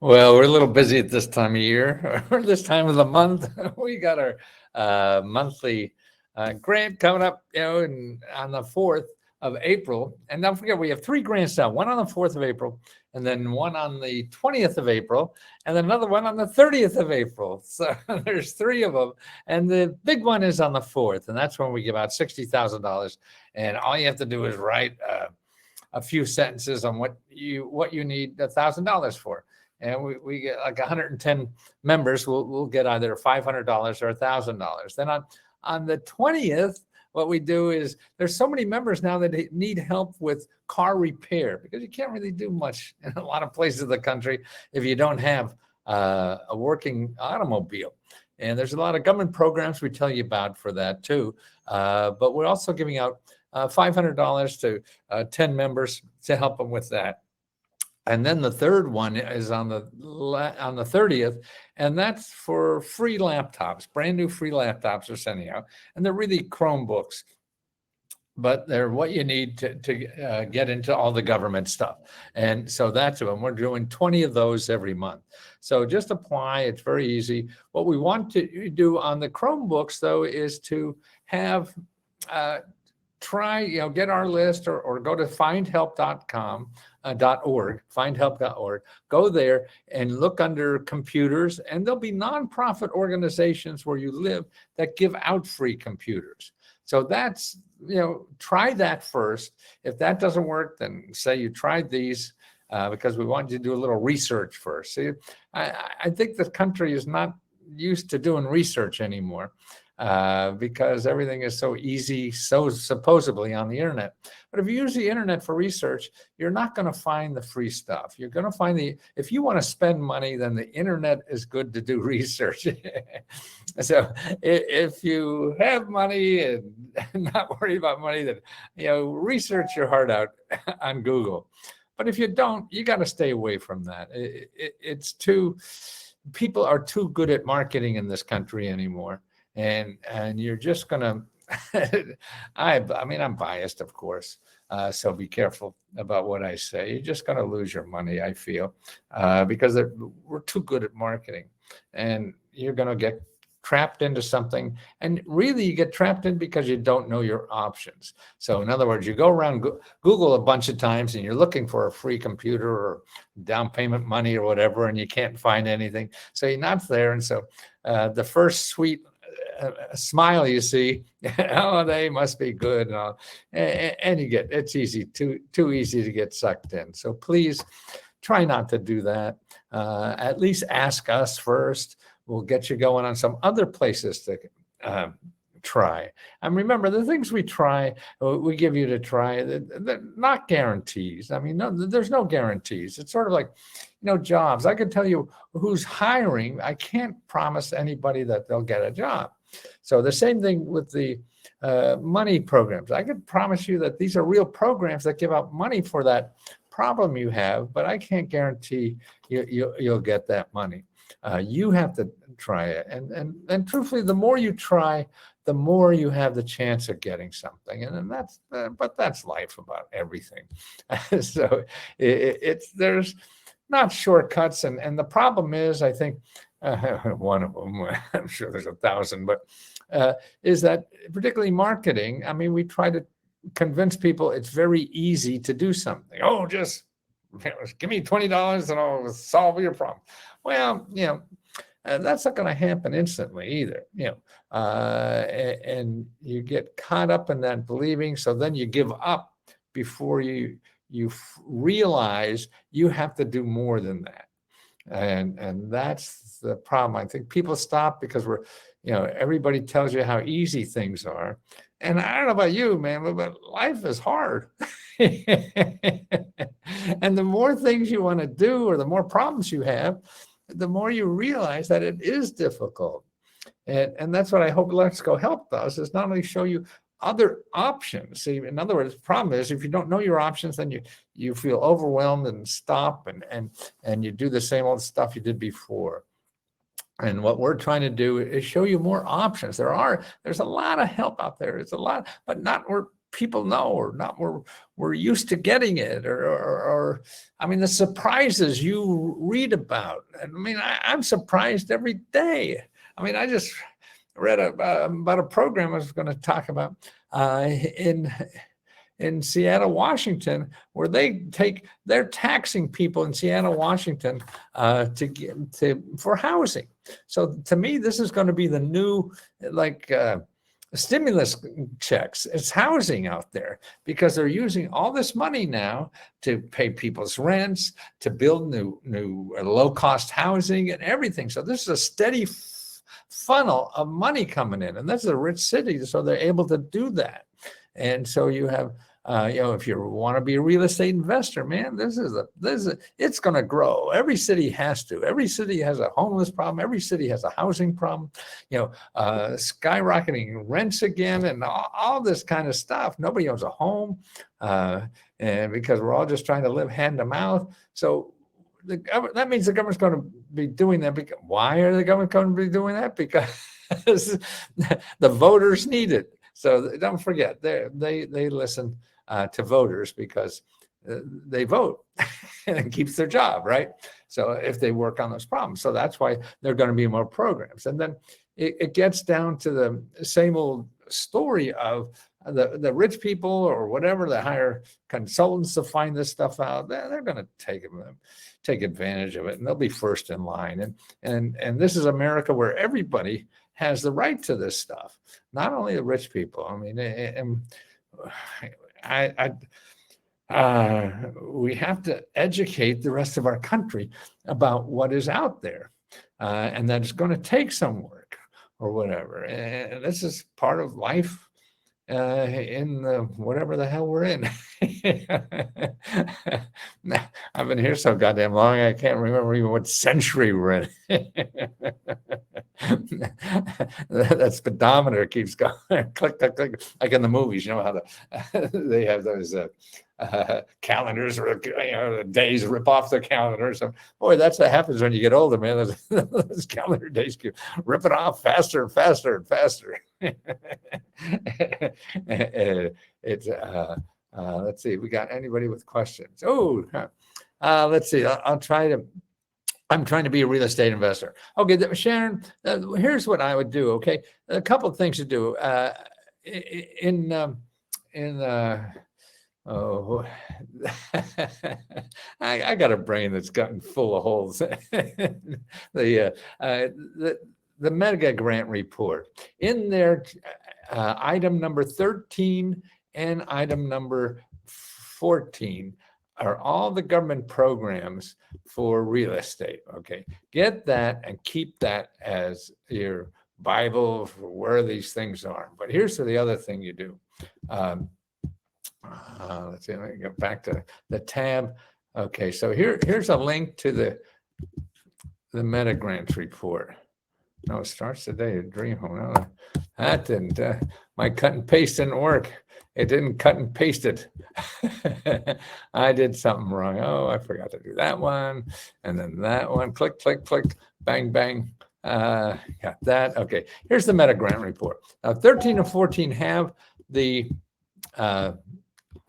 Well, we're a little busy at this time of year or this time of the month. We got our monthly grant coming up, and on the 4th of April. And don't forget, we have three grants now, one on the 4th of April, and then one on the 20th of April, and then another one on the 30th of April. So there's three of them. And the big one is on the 4th, and that's when we give out $60,000. And all you have to do is write a few sentences on what you need $1,000 for. And we get like 110 members. We'll get either $500 or $1,000. Then on the 20th, what we do is there's so many members now that need help with car repair, because you can't really do much in a lot of places of the country if you don't have a working automobile. And there's a lot of government programs we tell you about for that too. But we're also giving out $500 to 10 members to help them with that. And then the third one is on the 30th, and that's for free laptops. Brand new free laptops are sending out, and they're really Chromebooks, but they're what you need to get into all the government stuff. And so that's them. We're doing 20 of those every month. So just apply. It's very easy. What we want to do on the Chromebooks, though, is to have get our list or go to findhelp.com. .org, findhelp.org. Go there and look under computers, and there'll be nonprofit organizations where you live that give out free computers. So that's, try that first. If that doesn't work, then say you tried these, because we want you to do a little research first. See, I think the country is not used to doing research anymore. Because everything is so easy, so supposedly on the internet. But if you use the internet for research, you're not going to find the free stuff. You're going to find if you want to spend money, then the internet is good to do research. So if you have money and not worry about money, then, research your heart out on Google. But if you don't, you got to stay away from that. People are too good at marketing in this country anymore. And you're just gonna I'm biased, of course, so be careful about what I say. You're just gonna lose your money, I feel, because we're too good at marketing, and you're gonna get trapped into something. And really, you get trapped in because you don't know your options. So in other words, you go around Google a bunch of times and you're looking for a free computer or down payment money or whatever, and you can't find anything. So you're not there. And so the first sweet smile you see, oh, they must be good, and it's easy, too easy to get sucked in. So please try not to do that. At least ask us first. We'll get you going on some other places to try. And remember, the things we give you to try, they're not guarantees. There's no guarantees. It's sort of like, jobs. I can tell you who's hiring. I can't promise anybody that they'll get a job. So the same thing with the money programs. I can promise you that these are real programs that give out money for that problem you have, but I can't guarantee you'll get that money. You have to try it. And truthfully, the more you try, the more you have the chance of getting something. And then that's life about everything. So there's not shortcuts. And the problem is, I think, one of them, I'm sure there's 1,000, but is that particularly marketing. We try to convince people it's very easy to do something. Oh, just give me $20 and I'll solve your problem. Well, that's not going to happen instantly either. And you get caught up in that believing. So then you give up before you realize you have to do more than that. And that's the problem. I think people stop because everybody tells you how easy things are. And I don't know about you, man, but life is hard. And the more things you want to do or the more problems you have, the more you realize that it is difficult. And that's what I hope Let's Go Help does, is not only show you other options. See, in other words, the problem is if you don't know your options, then you feel overwhelmed and stop and you do the same old stuff you did before. And what we're trying to do is show you more options. There's a lot of help out there. It's a lot, but not where people know or not we're used to getting it, or I mean, the surprises you read about. I mean, I'm surprised every day. I mean, I just read about a program I was going to talk about in Seattle, Washington, where they're taxing people in Seattle, Washington, for housing. So to me, this is going to be the new stimulus checks. It's housing out there because they're using all this money now to pay people's rents, to build new low-cost housing and everything. So this is a steady funnel of money coming in, and that's a rich city, so they're able to do that. And so you have, if you want to be a real estate investor, man, it's going to grow. Every city has to. Every city has a homeless problem. Every city has a housing problem. Skyrocketing rents again, and all this kind of stuff. Nobody owns a home, and because we're all just trying to live hand to mouth. So that means the government's going to be doing that. Why are the government going to be doing that? Because the voters need it. So don't forget, they listen to voters because they vote and it keeps their job, right? So if they work on those problems, so that's why there are going to be more programs. And then it gets down to the same old story of the rich people or whatever, they hire consultants to find this stuff out. They're going to take advantage of it, and they'll be first in line. And this is America, where everybody has the right to this stuff, not only the rich people. I mean, we have to educate the rest of our country about what is out there, and that it's going to take some work or whatever. And this is part of life in whatever the hell we're in. I've been here so goddamn long, I can't remember even what century we're in. That speedometer keeps going, click, click, click, like in the movies. You know how they have those calendars where the days rip off the calendar. So, boy, that's what happens when you get older, man. Those calendar days keep ripping off faster and faster and faster. It's let's see, we got anybody with questions? Let's see. I'm trying to be a real estate investor. Okay, Sharon, here's what I would do. Okay, a couple of things to do. I got a brain that's gotten full of holes. The mega grant report in there, item number 13 and item number 14 are all the government programs for real estate. Okay, get that and keep that as your Bible for where these things are. But here's the other thing you do. Let's see, let me go back to the tab. Okay, so here's a link to the meta grants report. No, it starts today at Dream Home. No, that didn't. My cut and paste didn't work. It didn't cut and paste it. I did something wrong. Oh, I forgot to do that one. And then that one. Click, click, click. Bang, bang. Got that. Okay. Here's the meta grant report. 13 and 14 have the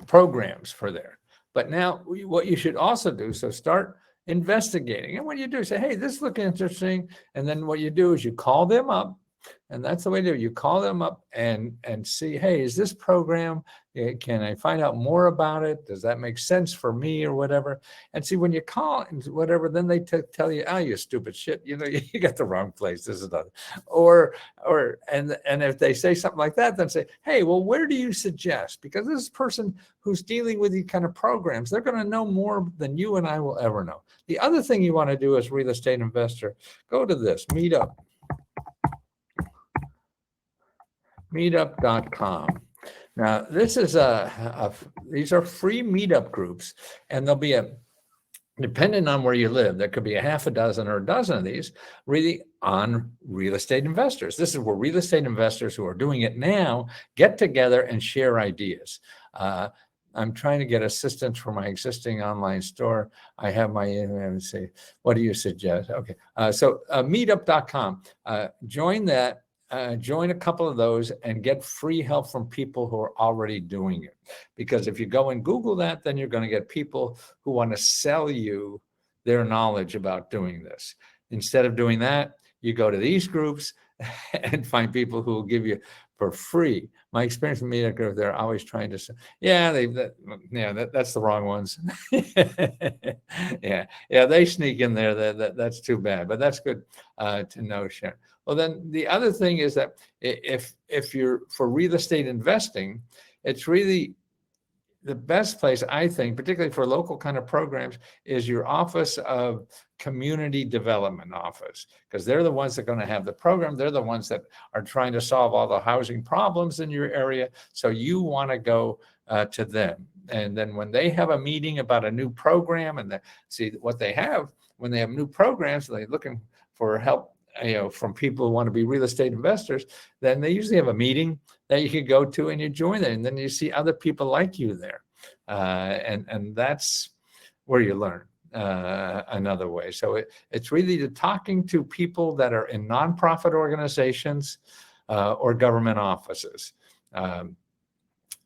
programs for there. But now what you should also do, so start investigating. And what you do, say, hey, this looks interesting. And then what you do is you call them up. And that's the way to do it. You call them up and see, hey, is this program, can I find out more about it? Does that make sense for me or whatever? And see, when you call and whatever, then they tell you, oh, you stupid shit, you got the wrong place. This is not, and if they say something like that, then say, hey, well, where do you suggest? Because this person who's dealing with these kind of programs, they're going to know more than you and I will ever know. The other thing you want to do as a real estate investor, go to this, Meetup. Meetup.com. Now, this is these are free meetup groups, and there'll be depending on where you live, there could be a half a dozen or a dozen of these really on real estate investors. This is where real estate investors who are doing it now get together and share ideas. I'm trying to get assistance for my existing online store. I have my, let me see, what do you suggest? Okay, so meetup.com, join that. join a couple of those and get free help from people who are already doing it. Because if you go and Google that, then you're going to get people who want to sell you their knowledge about doing this. Instead of doing that, you go to these groups and find people who will give you for free. My experience with Meetup group, they're always trying to say, that's the wrong ones. yeah, they sneak in there. That's too bad, but that's good to know, Sharon. Well, then the other thing is that if you're for real estate investing, it's really the best place, I think, particularly for local kind of programs, is your Office of Community Development Office, because they're the ones that are going to have the program. They're the ones that are trying to solve all the housing problems in your area. So you want to go to them. And then when they have a meeting about a new program and see what they have, when they have new programs, they're looking for help from people who want to be real estate investors, then they usually have a meeting that you could go to and you join it. And then you see other people like you there. And that's where you learn another way. So it's really the talking to people that are in nonprofit organizations or government offices. And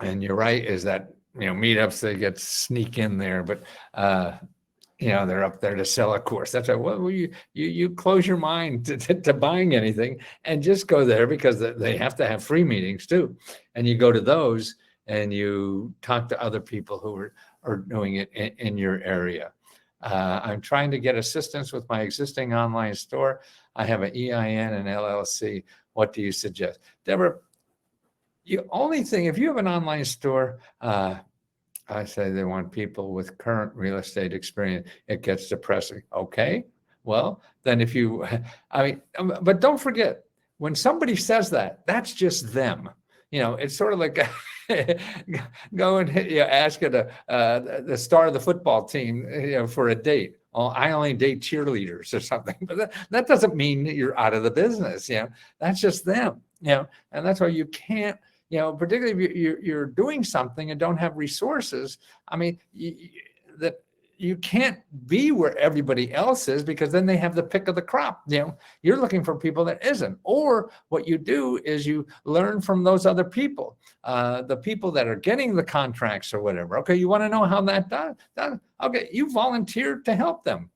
you're right, is that, meetups, they sneak in there, but they're up there to sell a course. That's right. Well, you close your mind to buying anything and just go there, because they have to have free meetings too. And you go to those and you talk to other people who are doing it in your area. I'm trying to get assistance with my existing online store. I have an EIN and LLC. What do you suggest? Deborah, the only thing, if you have an online store, I say they want people with current real estate experience. It gets depressing. Okay, well, then but don't forget, when somebody says that, that's just them. It's sort of like go and ask at the star of the football team, for a date. Oh, I only date cheerleaders or something. But that doesn't mean that you're out of the business. That's just them. And that's why you can't. Particularly if you're doing something and don't have resources. That you can't be where everybody else is, because then they have the pick of the crop. You're looking for people that isn't. Or what you do is you learn from those other people, the people that are getting the contracts or whatever. Okay, you want to know how that done? Okay, you volunteered to help them.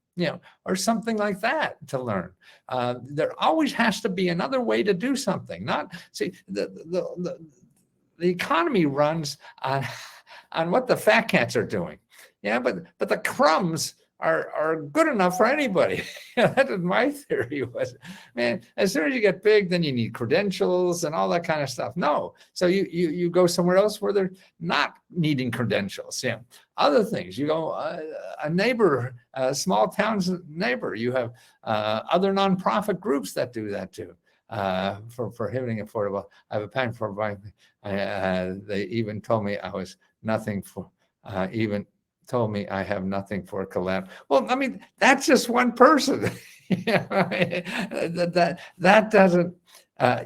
Or something like that to learn. There always has to be another way to do something. The economy runs on what the fat cats are doing. But the crumbs are good enough for anybody. That was my theory. Was, man, as soon as you get big, then you need credentials and all that kind of stuff. No, so you go somewhere else where they're not needing credentials. Other things. You go a neighbor, a small town's neighbor. You have other nonprofit groups that do that too. For prohibiting affordable. I have a patent for they even told me I was nothing for. Even told me I have nothing for collab. Well, that's just one person. That doesn't.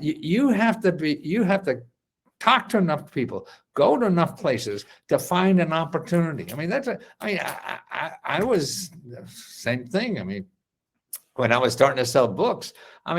You have to talk to enough people, go to enough places to find an opportunity. I was same thing. When I was starting to sell books, or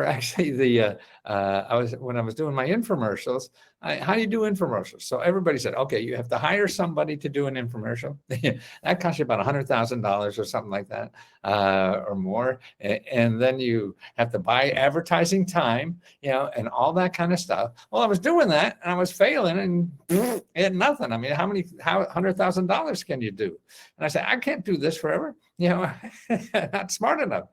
actually when I was doing my infomercials, how do you do infomercials? So everybody said, okay, you have to hire somebody to do an infomercial. That costs you about $100,000 or something like that, or more. And then you have to buy advertising time, and all that kind of stuff. Well, I was doing that and I was failing and had nothing. How $100,000 can you do? And I said, I can't do this forever. Not smart enough.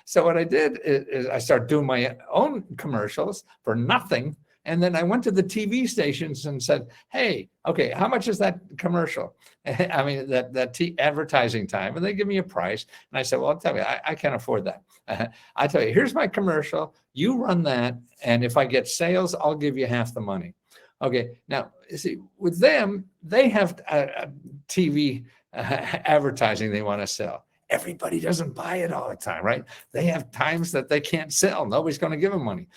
So what I did is I started doing my own commercials for nothing. And then I went to the TV stations and said, hey, okay, how much is that commercial? That advertising time. And they give me a price. And I said, well, I'll tell you, I can't afford that. I tell you, here's my commercial. You run that. And if I get sales, I'll give you half the money. Okay. Now, see, with them, they have TV advertising they want to sell. Everybody doesn't buy it all the time, right? They have times that they can't sell. Nobody's going to give them money.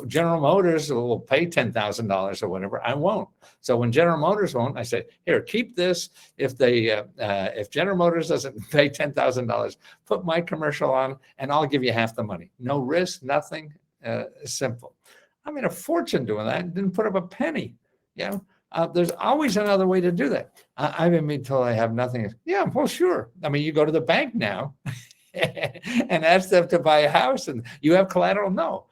General Motors will pay $10,000 or whatever. I won't. So when General Motors won't, I say, here, keep this. If General Motors doesn't pay $10,000, put my commercial on and I'll give you half the money. No risk, nothing. simple. I made a fortune doing that and didn't put up a penny. You know, there's always another way to do that. I've been told I have nothing. Yeah, well, sure. I mean, you go to the bank now and ask them to buy a house, and you have collateral. No,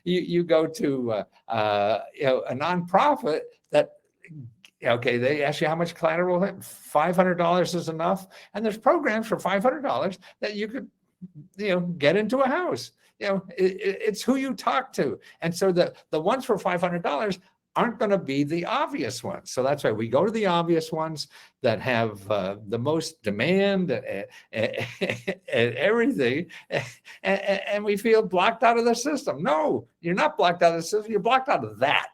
you go to a nonprofit that. Okay, they ask you how much collateral. $500 is enough, and there's programs for $500 that you could, get into a house. It's who you talk to, and so the ones for $500 aren't going to be the obvious ones. So that's why we go to the obvious ones that have the most demand and everything, and we feel blocked out of the system. No, you're not blocked out of the system. You're blocked out of that.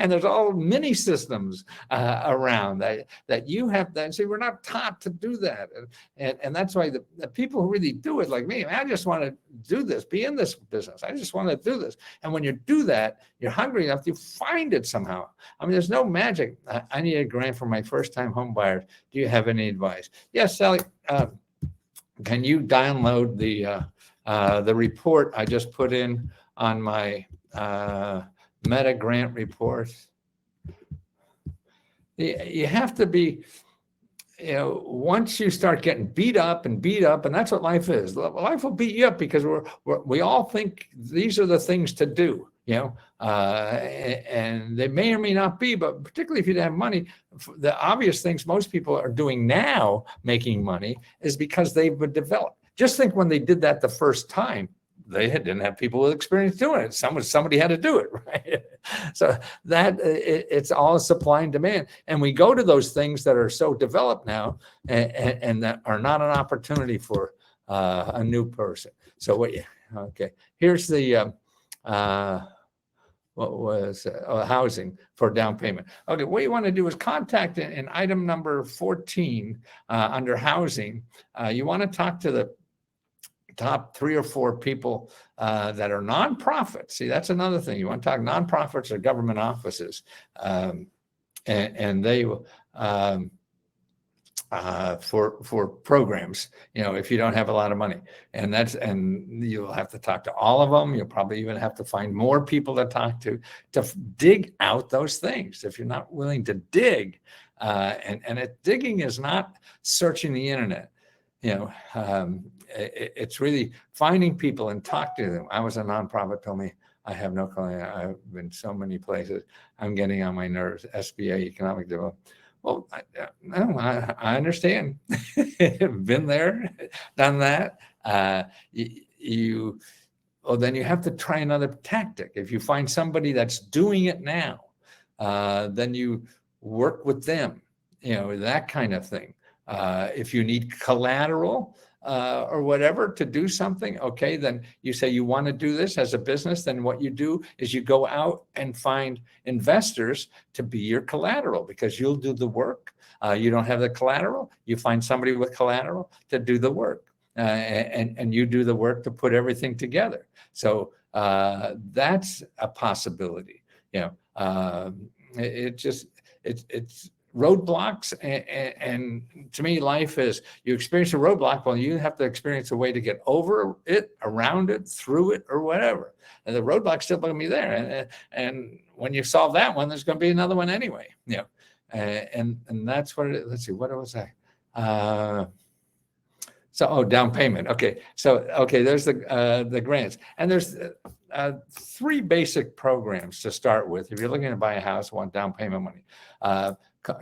And there's all mini systems around that you have to see. We're not taught to do that, and that's why the people who really do it, like me, I just want to do this, be in this business. I just want to do this. And when you do that, you're hungry enough, you find it somehow. I mean, there's no magic. I need a grant for my first-time home buyers. Do you have any advice? Yes, Sally. Can you download the report I just put in on my Meta grant report? You have to be, once you start getting beat up, and that's what life is. Life will beat you up because we all think these are the things to do, and they may or may not be, but particularly if you don't have money, the obvious things most people are doing now, making money, is because they've been developed. Just think when they did that the first time, they didn't have people with experience doing it. Somebody had to do it, right? So that it's all supply and demand. And we go to those things that are so developed now and that are not an opportunity for a new person. So here's the, housing for down payment. Okay, what you want to do is contact in item number 14 under housing. You want to talk to the top 3 or 4 people that are nonprofits. See, that's another thing. You want to talk nonprofits or government offices, and they for programs. If you don't have a lot of money, and you'll have to talk to all of them. You'll probably even have to find more people to talk to dig out those things. If you're not willing to dig, digging is not searching the internet. It's really finding people and talk to them. I was a nonprofit, told me, I have no clue. I've been so many places. I'm getting on my nerves. SBA, economic development. Well, I understand. Been there, done that. Then you have to try another tactic. If you find somebody that's doing it now, then you work with them, that kind of thing. If you need collateral or whatever to do something, okay, then you say you want to do this as a business. Then what you do is you go out and find investors to be your collateral, because you'll do the work. You don't have the collateral. You find somebody with collateral to do the work, and you do the work to put everything together. So that's a possibility. It's roadblocks, and to me, life is, you experience a roadblock, well, you have to experience a way to get over it, around it, through it, or whatever. And the roadblock's still going to be there, and when you solve that one, there's going to be another one anyway. And that's what it is. Let's see, what was I? Down payment. Okay, there's the grants, and there's 3 basic programs to start with. If you're looking to buy a house, want down payment money,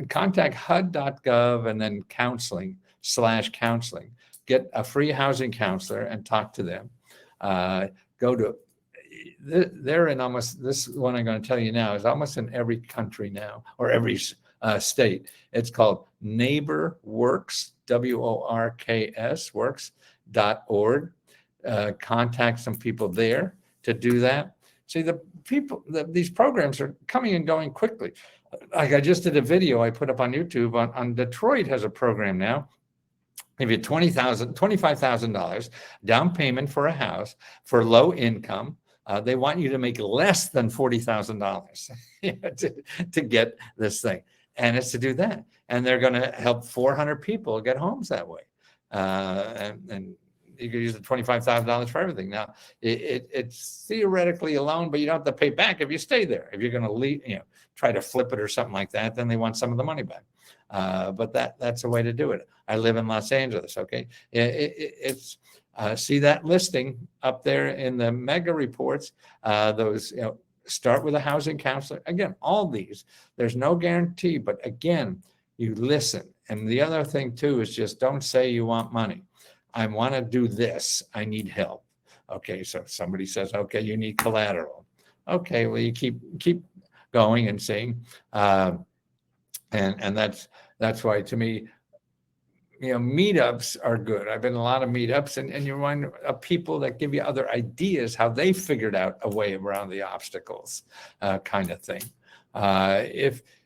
contact HUD.gov and then counseling/counseling. Get a free housing counselor and talk to them. They're in almost, this one I'm going to tell you now is almost in every country now, or every state. It's called NeighborWorks, WORKS, works.org. Contact some people there to do that. See, these programs are coming and going quickly. Like I just did a video I put up on YouTube on Detroit has a program now. If you $25,000 down payment for a house for low income, they want you to make less than $40,000 to get this thing. And it's to do that. And they're going to help 400 people get homes that way. And you could use the $25,000 for everything. Now, it's theoretically a loan, but you don't have to pay back if you stay there. If you're going to leave, try to flip it or something like that, then they want some of the money back. But that's a way to do it. I live in Los Angeles. Okay, it's see that listing up there in the mega reports. Those start with a housing counselor. Again, all these. There's no guarantee, but again, you listen. And the other thing too is just don't say you want money. I want to do this. I need help. Okay, so somebody says, okay, you need collateral. Okay, well, you keep going and seeing, and that's why to me, meetups are good. I've been in a lot of meetups, and you find people that give you other ideas how they figured out a way around the obstacles, kind of thing.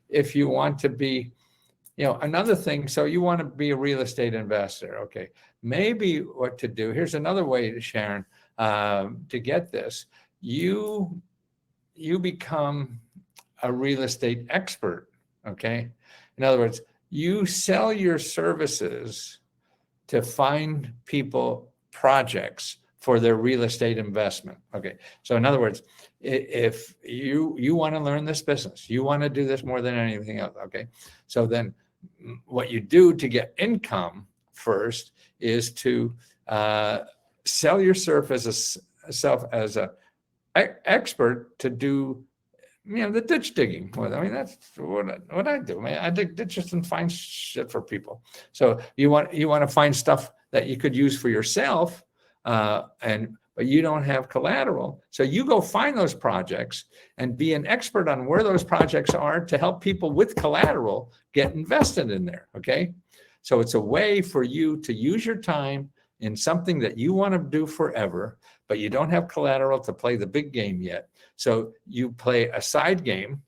If you want to be, another thing, so you want to be a real estate investor, okay, maybe what to do, here's another way, Sharon, to get this, you become a real estate expert, okay? In other words, you sell your services to find people projects for their real estate investment. Okay, so in other words, if you want to learn this business, you want to do this more than anything else. Okay, so then what you do to get income first is to sell yourself as a expert to do the ditch digging. Well, I mean, that's what I do. I dig ditches and find shit for people. So you want to find stuff that you could use for yourself, but you don't have collateral. So you go find those projects and be an expert on where those projects are to help people with collateral get invested in there. Okay, so it's a way for you to use your time in something that you want to do forever, but you don't have collateral to play the big game yet. So you play a side game,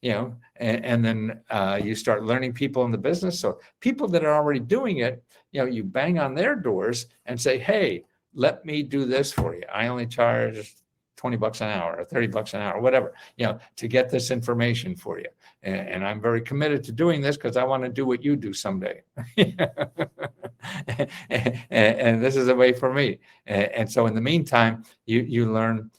and then you start learning people in the business. So people that are already doing it, you bang on their doors and say, hey, let me do this for you. I only charge $20 an hour or $30 an hour, whatever, to get this information for you. And I'm very committed to doing this because I want to do what you do someday. and this is a way for me. And so in the meantime, you learn,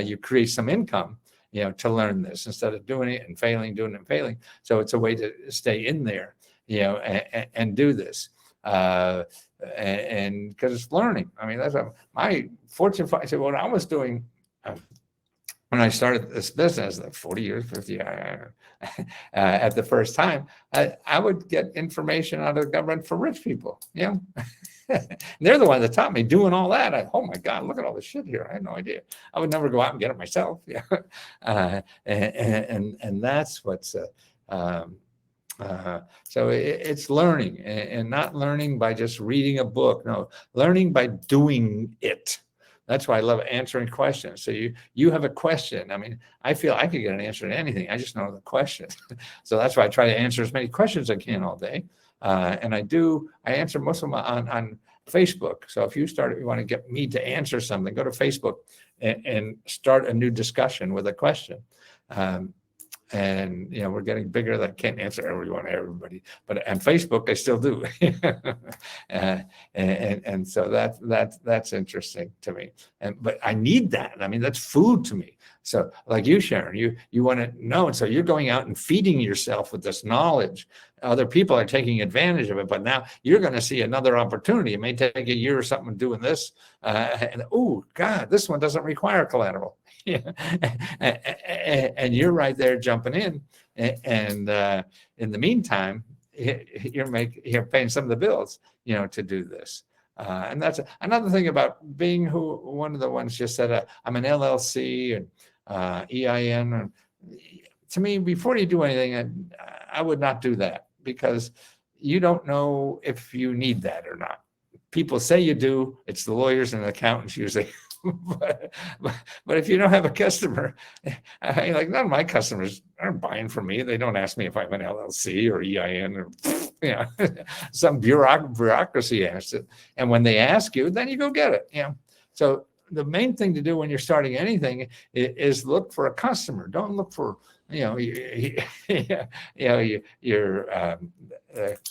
you create some income, to learn this instead of doing it and failing. So it's a way to stay in there, and do this. And because it's learning. I mean, that's my Fortune 5. So what I was doing when I started this business, like 40 years, 50 years, at the first time, I would get information out of the government for rich people. They're the ones that taught me doing all that. Oh my God, look at all this shit here. I had no idea. I would never go out and get it myself. And that's what's. So it's learning, and not learning by just reading a book. No, learning by doing it. That's why I love answering questions. So you have a question. I mean, I feel I could get an answer to anything. I just know the question. So that's why I try to answer as many questions as I can all day. And I answer most of them on Facebook. So if you want to get me to answer something, go to Facebook and start a new discussion with a question. And we're getting bigger. I can't answer everybody, but on Facebook I still do. And so that's interesting to me. But I need that. I mean, that's food to me. So like you, Sharon, you want to know, and so you're going out and feeding yourself with this knowledge. Other people are taking advantage of it, but now you're going to see another opportunity. It may take a year or something doing this, and oh God, this one doesn't require collateral. And you're right there jumping in, and in the meantime, you're paying some of the bills, to do this. And that's another thing about being one of the ones just said, I'm an LLC and EIN. And to me, before you do anything, I would not do that, because you don't know if you need that or not. People say you do. It's the lawyers and the accountants usually. but if you don't have a customer, like none of my customers aren't buying from me. They don't ask me if I have an LLC or EIN or some bureaucracy asks it. And when they ask you, then you go get it. So the main thing to do when you're starting anything is look for a customer. Don't look for your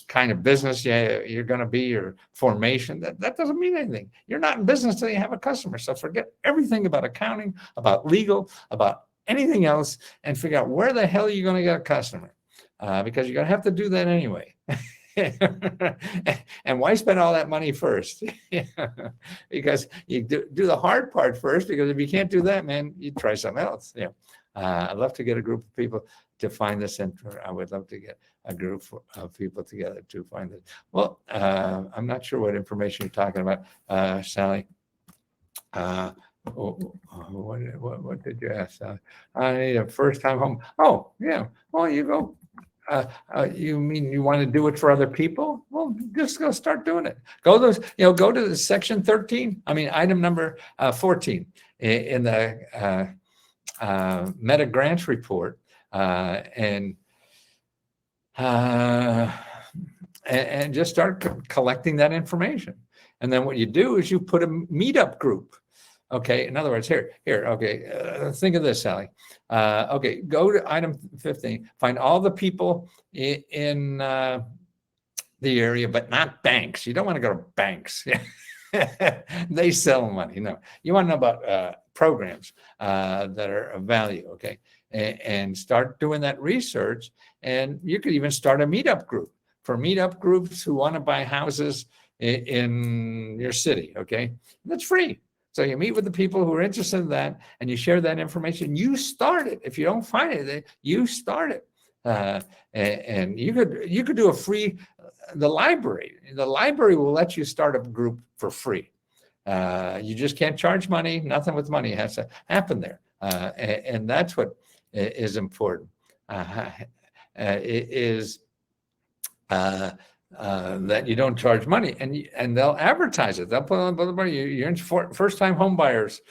kind of business you're going to be, your formation. That doesn't mean anything. You're not in business till you have a customer. So forget everything about accounting, about legal, about anything else, and figure out where the hell you're going to get a customer, because you're going to have to do that anyway. And why spend all that money first? Because you do the hard part first, because if you can't do that, man, you try something else. I'd love to get a group of people to find this, and I would love to get a group of people together to find it. Well, I'm not sure what information you're talking about, Sally. What did you ask, Sally? I need a first-time home. Oh, yeah. Well, you go. You mean you want to do it for other people? Well, just go start doing it. Go to the section 13. I mean, item number 14 in the Meta Grants report, and just start collecting that information. And then what you do is you put a meetup group. Okay. In other words, here. Okay. Think of this, Sally. Okay. Go to item 15. Find all the people in the area, but not banks. You don't want to go to banks. They sell money. No, you want to know about programs that are of value. Okay. And start doing that research. And you could even start a meetup group for meetup groups who want to buy houses in your city. Okay. That's free. So you meet with the people who are interested in that, and you share that information. You start it. If you don't find it, you start it. And you could do a free. The library will let you start a group for free. You just can't charge money. Nothing with money has to happen there, and that's what is important. It is that you don't charge money, and they'll advertise it. They'll put on the money. You're in first-time home buyers,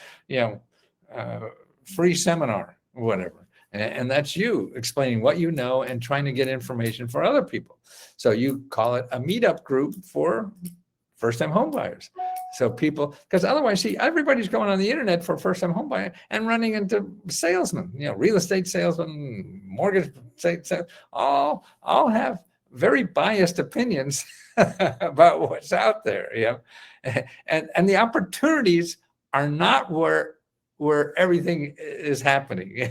free seminar, whatever. And that's you explaining what you know and trying to get information for other people. So you call it a meetup group for first-time home buyers. So people, because otherwise, see, everybody's going on the internet for first-time home buyer and running into salesmen, real estate salesmen, mortgage sales, all have very biased opinions about what's out there. And the opportunities are not where everything is happening.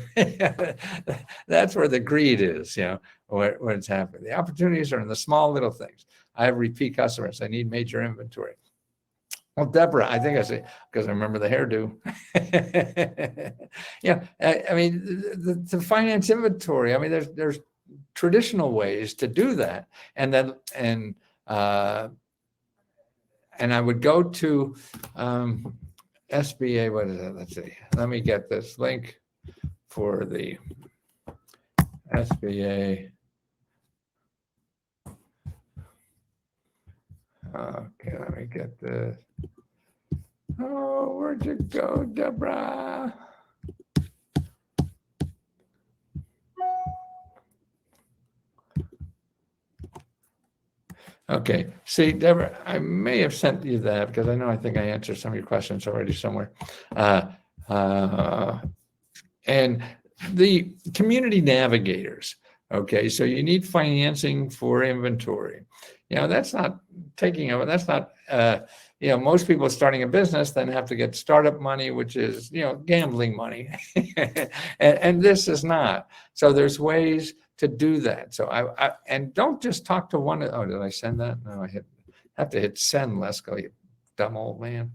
That's where the greed is, where it's happening. The opportunities are in the small little things. I have repeat customers. I need major inventory. Well, Deborah, I think I say, because I remember the hairdo. I mean, to finance inventory, I mean, there's traditional ways to do that. And I would go to SBA, what is it? Let's see. Let me get this link for the SBA. Okay, let me get this. Oh, where'd you go, Deborah? Okay, see, Deborah, I may have sent you that because I think I answered some of your questions already somewhere. And the community navigators, okay, so you need financing for inventory. That's not most people starting a business then have to get startup money, which is, gambling money. and this is not. So there's ways to do that. So and don't just talk to one. Oh, did I send that? No, I have to hit send, Lesko, you dumb old man.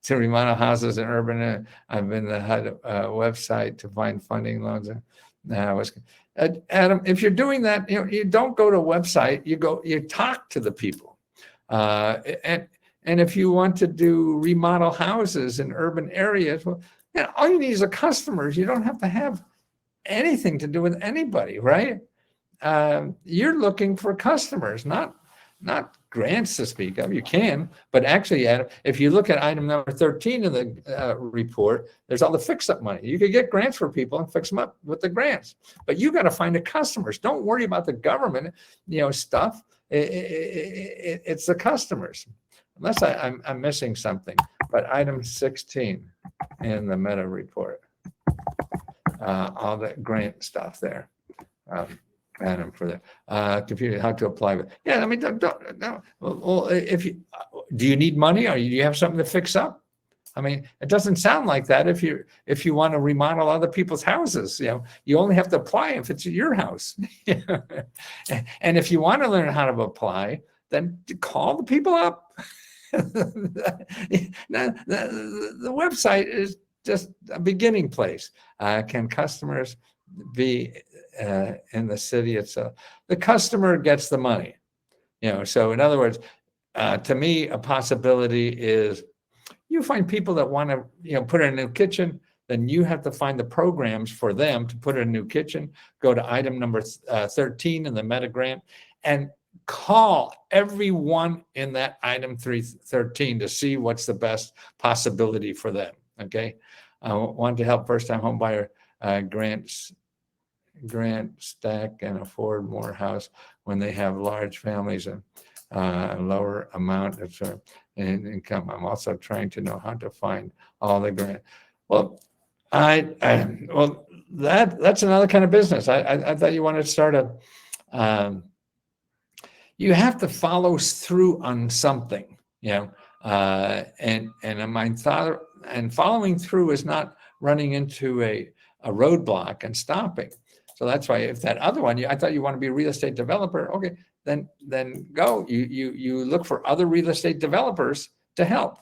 To remodel houses in urban. I've been the HUD website to find funding loans. Adam, if you're doing that, you don't go to a website. You talk to the people, and if you want to do remodel houses in urban areas, well, all you need is a customers. You don't have to have anything to do with anybody, right? You're looking for customers, not grants to speak of. You can, but actually, Adam, if you look at item number 13 in the report, there's all the fix-up money. You could get grants for people and fix them up with the grants, but you got to find the customers. Don't worry about the government, stuff. It's the customers, unless I'm missing something. But item 16 in the Meta report. all the grant stuff there. Adam, for the computer, how to apply it. Yeah, I mean, no. Well, if you do, you need money, or do you have something to fix up? I mean, it doesn't sound like that. If you want to remodel other people's houses, you only have to apply if it's your house. And if you want to learn how to apply, then call the people up. the website is just a beginning place. Can customers be in the city itself? The customer gets the money. So in other words, to me, a possibility is you find people that want to, put in a new kitchen, then you have to find the programs for them to put in a new kitchen. Go to item number 13 in the meta grant and call everyone in that item 13 to see what's the best possibility for them. Okay. I want to help first-time home buyer grant stack and afford more house when they have large families and lower amount of income. I'm also trying to know how to find all the grant. Well, well, that's another kind of business. I thought you wanted to start you have to follow through on something, and my thought, and following through is not running into a roadblock and stopping. So that's why if that other one, I thought you want to be a real estate developer. Okay, then go. You look for other real estate developers to help.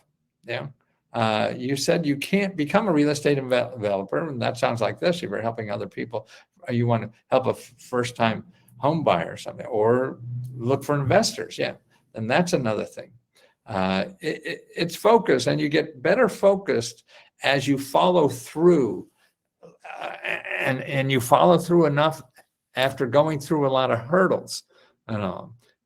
You said you can't become a real estate developer, and that sounds like this. You're helping other people. You want to help a first-time home buyer or something, or look for investors. Yeah, and that's another thing. It's focus, and you get better focused as you follow through. And you follow through enough after going through a lot of hurdles.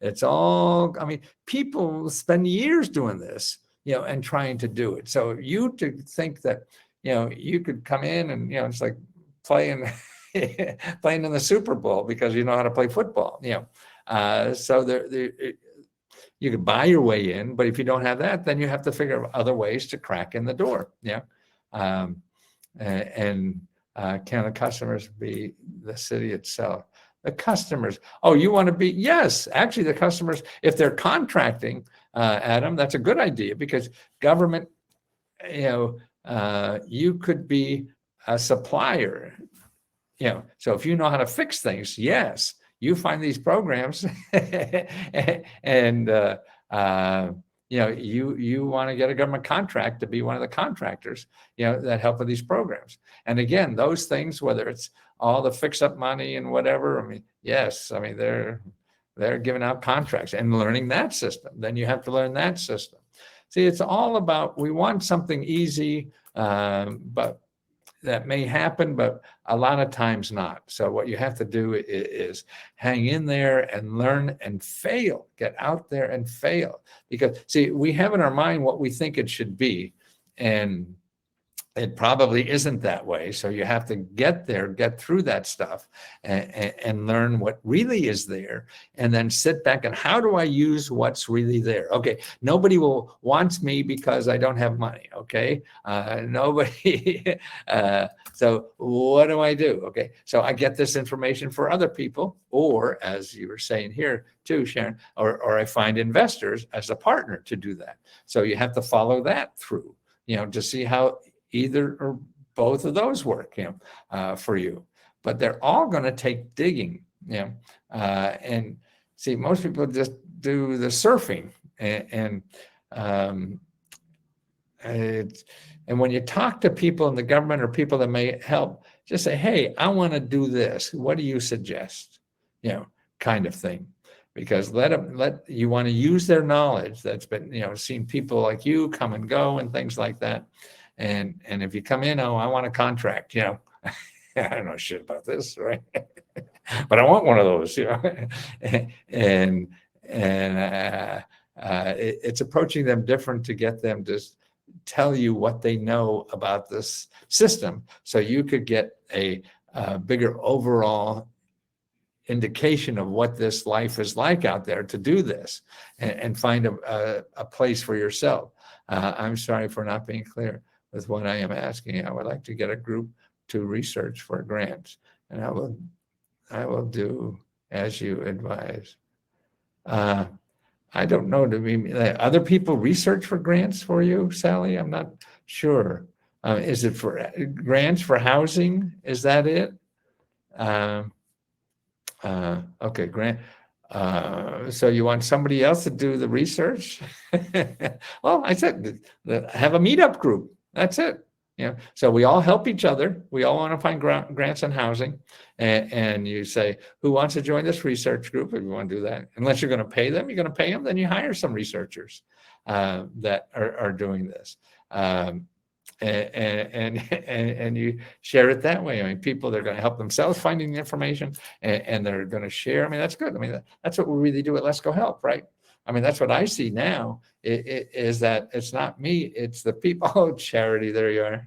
It's all, I mean, people spend years doing this, and trying to do it. So you to think that, you could come in and, it's like playing in the Super Bowl because you know how to play football, so you could buy your way in, but if you don't have that, then you have to figure out other ways to crack in the door. Can the customers be the city itself? The customers, you want to be, yes, actually the customers, if they're contracting, Adam, that's a good idea because government, you could be a supplier, so if you know how to fix things, yes, you find these programs and, you want to get a government contract to be one of the contractors, that help with these programs. And again, those things, whether it's all the fix up money and whatever, I mean, yes, I mean, they're giving out contracts and learning that system. Then you have to learn that system. See, it's all about, we want something easy, but that may happen, but a lot of times not. So what you have to do is hang in there and learn and fail. Get out there and fail. Because, see, we have in our mind what we think it should be, and it probably isn't that way. So you have to get there, get through that stuff, and learn what really is there, and then sit back and how do I use what's really there? Okay, nobody wants me because I don't have money. Okay, nobody. So what do I do? Okay, so I get this information for other people, or as you were saying here too, Sharon, or I find investors as a partner to do that. So you have to follow that through, to see how either or both of those work, for you. But they're all going to take digging, and see, most people just do the surfing, and when you talk to people in the government or people that may help, just say, hey, I want to do this. What do you suggest? Kind of thing. Because you want to use their knowledge that's been, seen people like you come and go and things like that. And if you come in, I want a contract, I don't know shit about this, right? But I want one of those, and it's approaching them different to get them to tell you what they know about this system, so you could get a bigger overall indication of what this life is like out there to do this, and find a place for yourself. I'm sorry for not being clear with what I am asking. I would like to get a group to research for grants, and I will do as you advise. I don't know. Do we other people research for grants for you, Sally? I'm not sure. Is it for grants for housing? Is that it? Okay, grant. So you want somebody else to do the research? Well, I said have a meetup group. That's it. So we all help each other. We all want to find grants on housing, and you say, who wants to join this research group? If you want to do that, unless you're going to pay them, you're going to pay them. Then you hire some researchers that are doing this. And you share it that way. I mean, people, they're going to help themselves finding the information, and they're going to share. I mean, that's good. I mean, that's what we really do at Let's Go Help, right? I mean, that's what I see now is that it's not me, it's the people. Oh, Charity, there you are.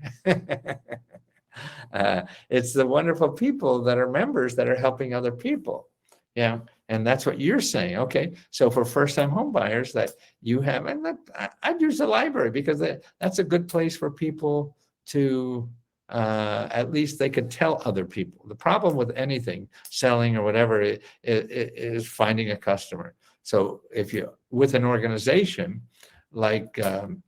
It's the wonderful people that are members that are helping other people. Yeah. And that's what you're saying. Okay. So for first-time home buyers that you have, and I'd use the library because that's a good place for people to, at least they could tell other people. The problem with anything, selling or whatever, is finding a customer. So if you, with an organization like the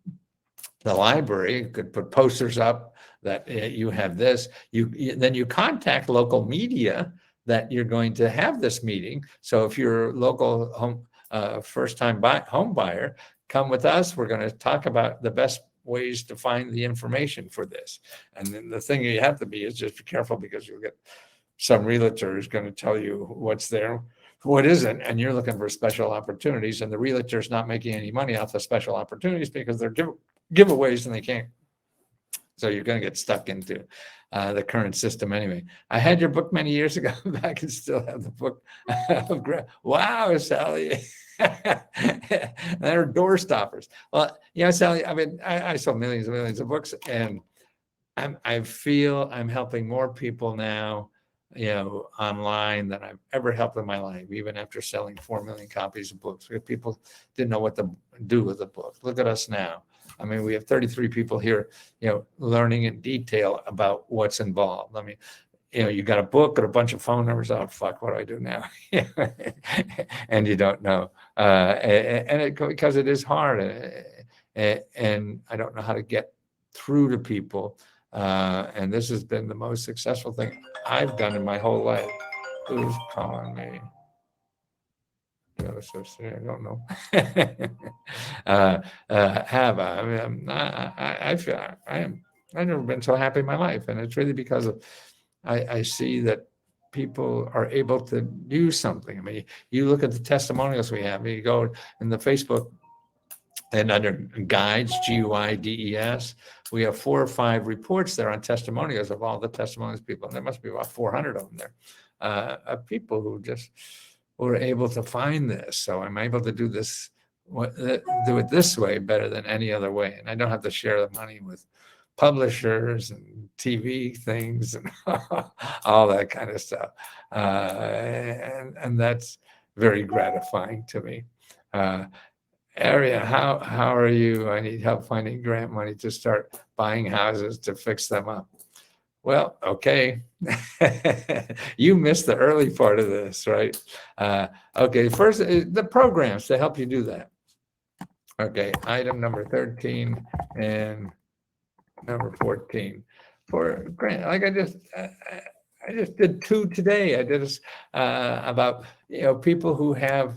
library, you could put posters up that you have this, then you contact local media that you're going to have this meeting. So if you're a local home, first-time home buyer, come with us. We're going to talk about the best ways to find the information for this. And then the thing you have to be is just be careful, because you'll get some realtor who's going to tell you what's there, what isn't, and you're looking for special opportunities, and the realtor's not making any money off the special opportunities because they're giveaways and they can't. So you're going to get stuck into the current system anyway. I had your book many years ago. I can still have the book. Wow, Sally. They're door stoppers. Well, Sally, I mean, I sold millions and millions of books, and I feel I'm helping more people now, online than I've ever helped in my life, even after selling 4 million copies of books. People didn't know what to do with the book. Look at us now. I mean, we have 33 people here, learning in detail about what's involved. I mean, you got a book and a bunch of phone numbers. Oh, fuck, what do I do now? And you don't know. Because it is hard. And I don't know how to get through to people. And this has been the most successful thing I've done in my whole life. Who's calling me? I don't know. I feel I've never been so happy in my life, and it's really because of I see that people are able to do something. I mean, you look at the testimonials we have. You go in the Facebook, and under guides, GUIDES, we have 4 or 5 reports there on testimonials of all the testimonials people. And there must be about 400 of them there, of people who just were able to find this. So I'm able to do this, do it this way better than any other way. And I don't have to share the money with publishers and TV things and all that kind of stuff. And that's very gratifying to me. Area, how are you? I need help finding grant money to start buying houses to fix them up. Well, okay. You missed the early part of this, right? Okay, first, the programs to help you do that. Okay, item number 13 and number 14 for grant. Like I just did 2 today. I did this about people who have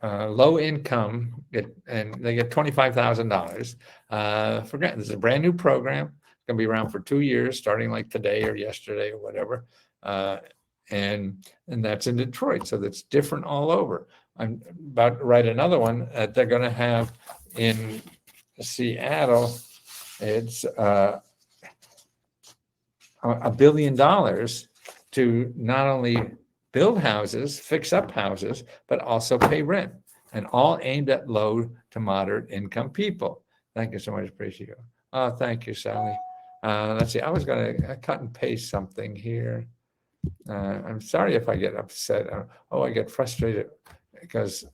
low income, and they get $25,000 for grant. This is a brand new program. It's going to be around for 2 years, starting like today or yesterday or whatever. And that's in Detroit, so that's different all over. I'm about to write another one that they're going to have in Seattle. It's $1 billion to not only build houses, fix up houses, but also pay rent, and all aimed at low to moderate income people. Thank you so much. Appreciate it. Oh, thank you, Sally. Let's see. I was going to cut and paste something here. I'm sorry if I get upset. I get frustrated because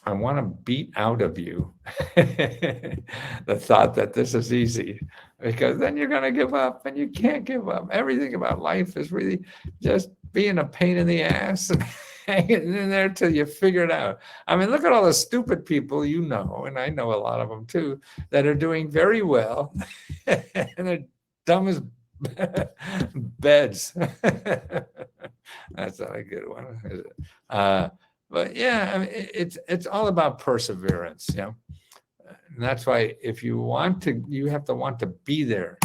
I want to beat out of you the thought that this is easy, because then you're going to give up, and you can't give up. Everything about life is really just being a pain in the ass and hanging in there till you figure it out. I mean, look at all the stupid people you know, and I know a lot of them too, that are doing very well, and they're dumb as beds. That's not a good one, is it? But yeah, I mean, it's all about perseverance, you know. And that's why if you want to, you have to want to be there.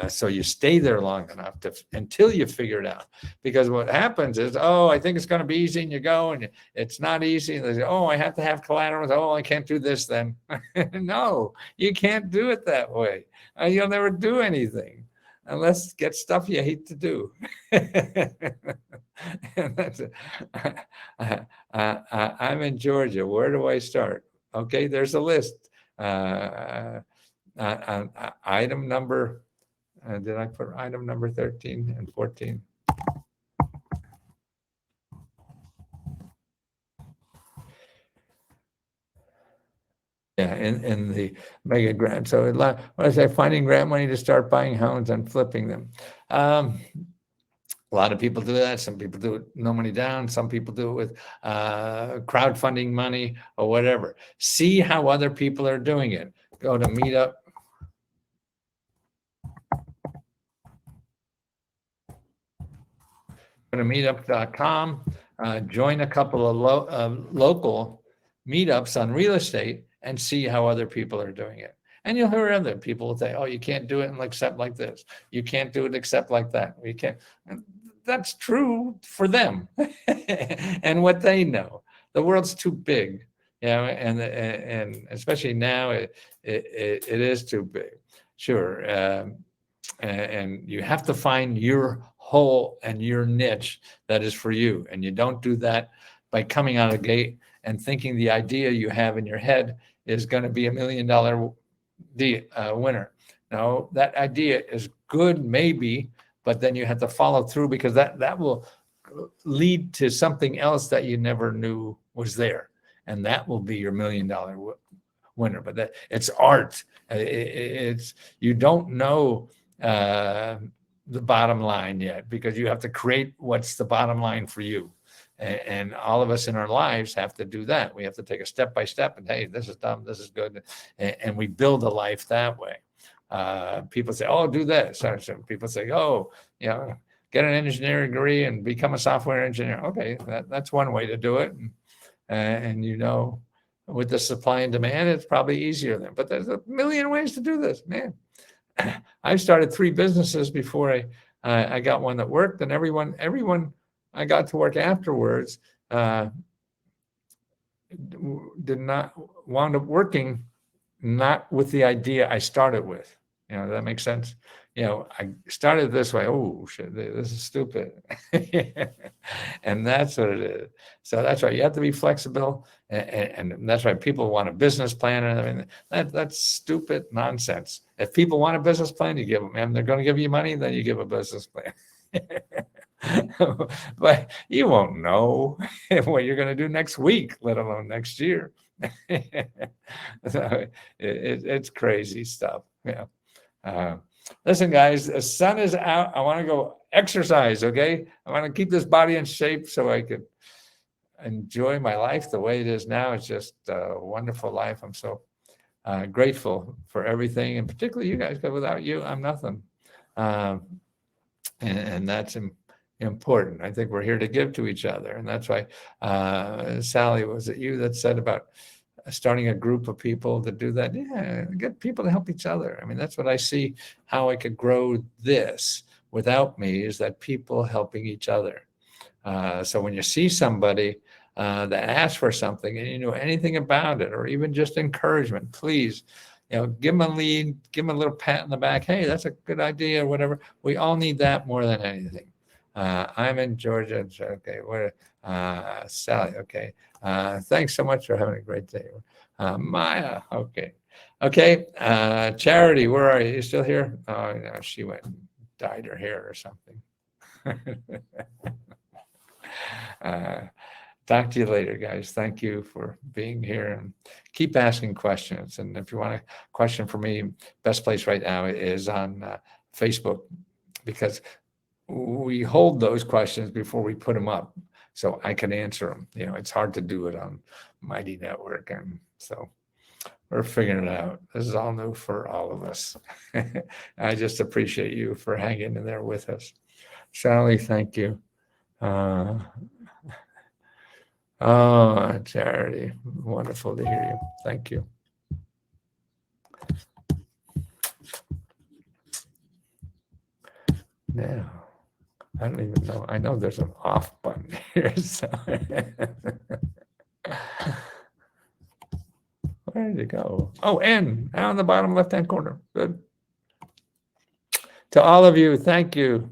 So you stay there long enough until you figure it out. Because what happens is, oh, I think it's going to be easy, and you go, and it's not easy. And they say, oh, I have to have collateral. Oh, I can't do this then. No, you can't do it that way. You'll never do anything unless get stuff you hate to do. And that's it. I'm in Georgia. Where do I start? Okay, there's a list. Item number, did I put item number 13 and 14? Yeah, in the mega grant. So what I say, finding grant money to start buying homes and flipping them. A lot of people do that. Some people do it no money down. Some people do it with crowdfunding money or whatever. See how other people are doing it. Go to Meetup. Go to meetup.com. Join a couple of local meetups on real estate and see how other people are doing it. And you'll hear other people say, oh, you can't do it except like this. You can't do it except like that. You can't. And that's true for them and what they know. The world's too big, you know, and especially now it is too big. Sure. And you have to find your hole and your niche that is for you. And you don't do that by coming out of the gate and thinking the idea you have in your head is going to be $1 million winner. No, that idea is good, maybe, but then you have to follow through, because that will lead to something else that you never knew was there, and that will be your $1 million winner. But it's art. It's you don't know the bottom line yet, because you have to create what's the bottom line for you. And all of us in our lives have to do that. We have to take a step by step, and hey, this is dumb, this is good, and we build a life that way. People say, oh, do this. Some people say, oh, you know, get an engineering degree and become a software engineer. Okay, that's one way to do it. And you know, with the supply and demand, it's probably easier then. But there's a million ways to do this, man. I started 3 businesses before I got one that worked, and everyone I got to work afterwards did not wound up working not with the idea I started with. You know, does that make sense? You know, I started this way. Oh shit, this is stupid. And that's what it is. So that's why you have to be flexible, and that's why people want a business plan. And I mean, that's stupid nonsense. If people want a business plan, you give them, and they're going to give you money, then you give a business plan. But you won't know what you're going to do next week, let alone next year. So it's crazy stuff. Yeah. Listen, guys, the sun is out. I want to go exercise. Okay. I want to keep this body in shape so I could enjoy my life the way it is now. It's just a wonderful life. I'm so grateful for everything, and particularly you guys, because without you, I'm nothing. And that's important. I think we're here to give to each other. And that's why, Sally, was it you that said about starting a group of people to do that? Yeah, get people to help each other. I mean, that's what I see, how I could grow this without me, is that people helping each other. So when you see somebody that asks for something and you know anything about it, or even just encouragement, please, you know, give them a lead, give them a little pat in the back. Hey, that's a good idea, or whatever. We all need that more than anything. I'm in Georgia. Okay, Sally. Okay, thanks so much for having a great day. Maya. Okay. Charity, where are you? You still here? Oh, no, she went and dyed her hair or something. Talk to you later, guys. Thank you for being here, and keep asking questions. And if you want a question for me, best place right now is on Facebook, because we hold those questions before we put them up so I can answer them. You know, it's hard to do it on Mighty Network. And so we're figuring it out. This is all new for all of us. I just appreciate you for hanging in there with us. Sally, thank you. Oh, Charity, wonderful to hear you. Thank you. Now, I don't even know. I know there's an off button here. So. Where did it go? Oh, N, down in the bottom left-hand corner. Good. To all of you, thank you.